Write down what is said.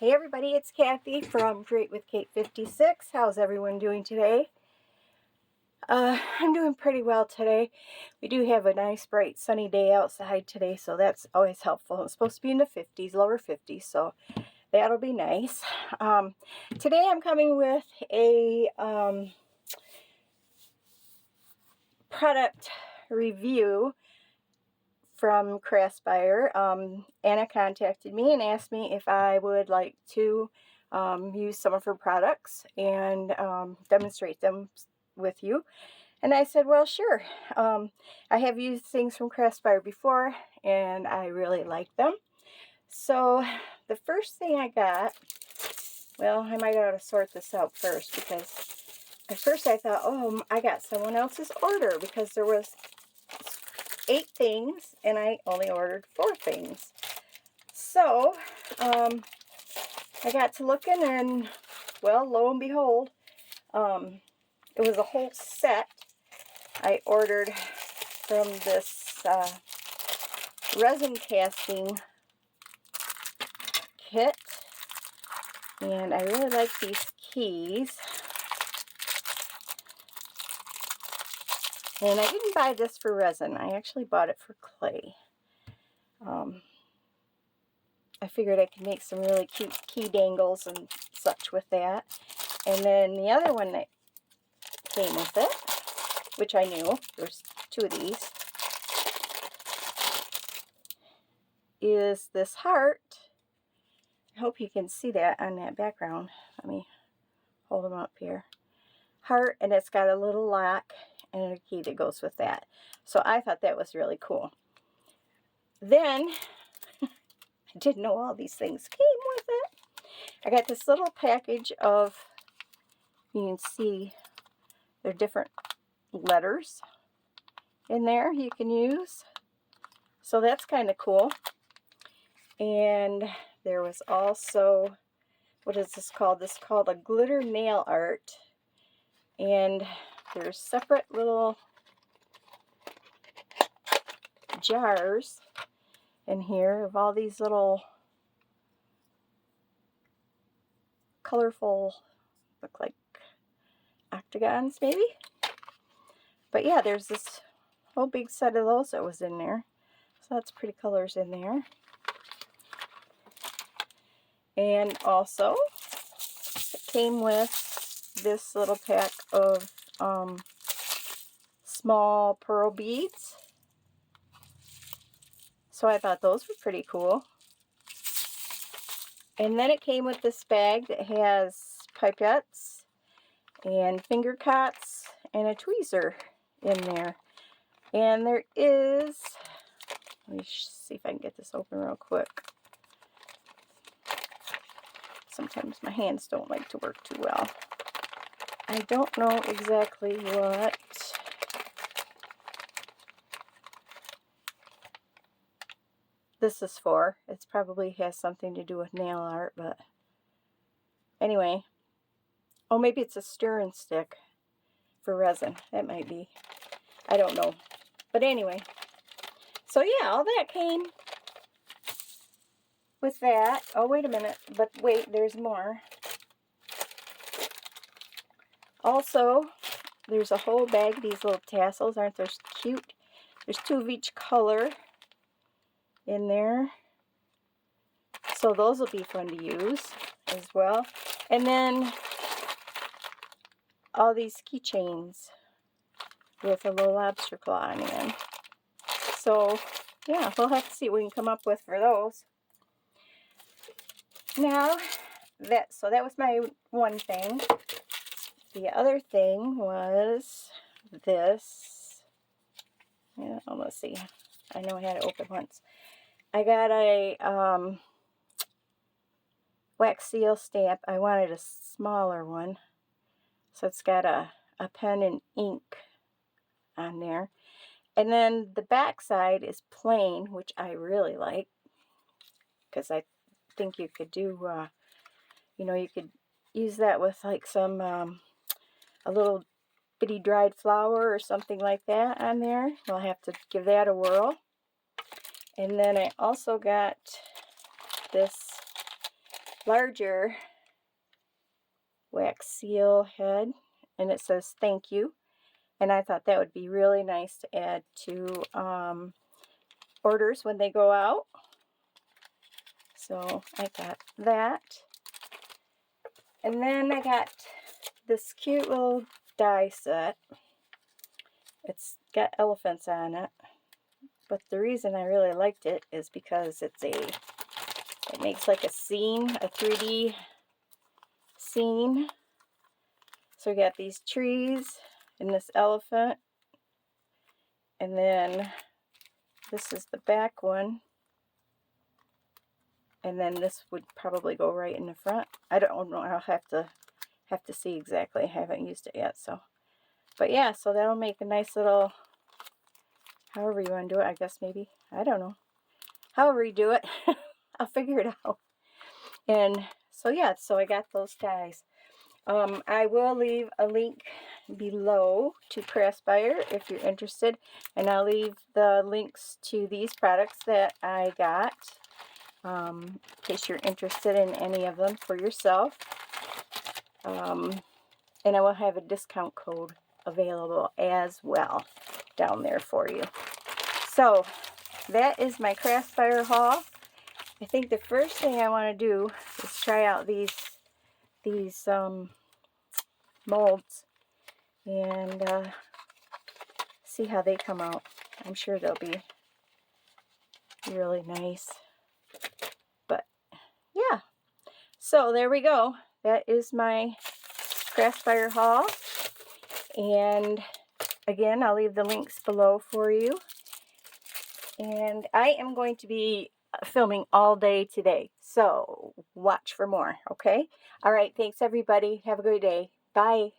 Hey everybody, it's Kathy from Create with Kate 56. How's everyone doing today? I'm doing pretty well today. We do have a nice, bright, sunny day outside today, so that's always helpful. It's supposed to be in the 50s, lower 50s, so that'll be nice. Today I'm coming with a product review from Craspire. Anna contacted me and asked me if I would like to use some of her products and demonstrate them with you. And I said, well, sure. I have used things from Craspire before and I really like them. So the first thing I got, well, I might ought to sort this out first, because at first I thought, oh, I got someone else's order, because there was 8 things and I only ordered 4 things. So I got to looking, and well, lo and behold, it was a whole set I ordered from this resin casting kit, and I really like these keys. And I didn't buy this for resin, I actually bought it for clay. I figured I could make some really cute key dangles and such with that. And then the other one that came with it, which I knew, there's 2 of these, is this heart. I hope you can see that on that background. Let me hold them up here. Heart, and it's got a little lock and a key that goes with that. So I thought that was really cool. Then, I didn't know all these things came with it. I got this little package of, you can see there are different letters in there you can use. So that's kind of cool. And there was also, what is this called? This is called a glitter nail art. And there's separate little jars in here of all these little colorful, look like octagons maybe. But yeah, there's this whole big set of those that was in there. So that's pretty colors in there. And also, it came with this little pack of small pearl beads. So I thought those were pretty cool. And then it came with this bag that has pipettes and finger cots and a tweezer in there. And there is, let me see if I can get this open real quick. Sometimes my hands don't like to work too well. I don't know exactly what this is for. It probably has something to do with nail art, but anyway. Oh, maybe it's a stirring stick for resin. That might be. I don't know. But anyway. So yeah, all that came with that. Oh, wait a minute. But wait, there's more. Also, there's a whole bag of these little tassels. Aren't those cute? There's 2 of each color in there. So those will be fun to use as well. And then all these keychains with a little lobster claw on the end. So yeah, we'll have to see what we can come up with for those. Now, that was my one thing. The other thing was this. Yeah, let's see. I know I had it open once. I got a wax seal stamp. I wanted a smaller one. So it's got a pen and ink on there. And then the back side is plain, which I really like, because I think you could do, you know, you could use that with like some, a little bitty dried flower or something like that on there. We'll have to give that a whirl. And then I also got this larger wax seal head, and it says thank you. And I thought that would be really nice to add to orders when they go out. So I got that. And then I got this cute little die set. It's got elephants on it. But the reason I really liked it is because it makes like a scene, a 3D scene. So we got these trees and this elephant. And then this is the back one. And then this would probably go right in the front. I don't know. I'll have to see exactly. I haven't used it yet. So, but yeah, so that'll make a nice little, however you want to do it, I guess maybe. I don't know. However you do it, I'll figure it out. And so yeah, so I got those guys. I will leave a link below to Craspire if you're interested, and I'll leave the links to these products that I got in case you're interested in any of them for yourself. And I will have a discount code available as well down there for you. So that is my Craspire haul. I think the first thing I want to do is try out these molds and see how they come out. I'm sure they'll be really nice. But yeah, so there we go. That is my Craspire haul. And again, I'll leave the links below for you. And I am going to be filming all day today, so watch for more, okay? All right, thanks everybody. Have a great day. Bye.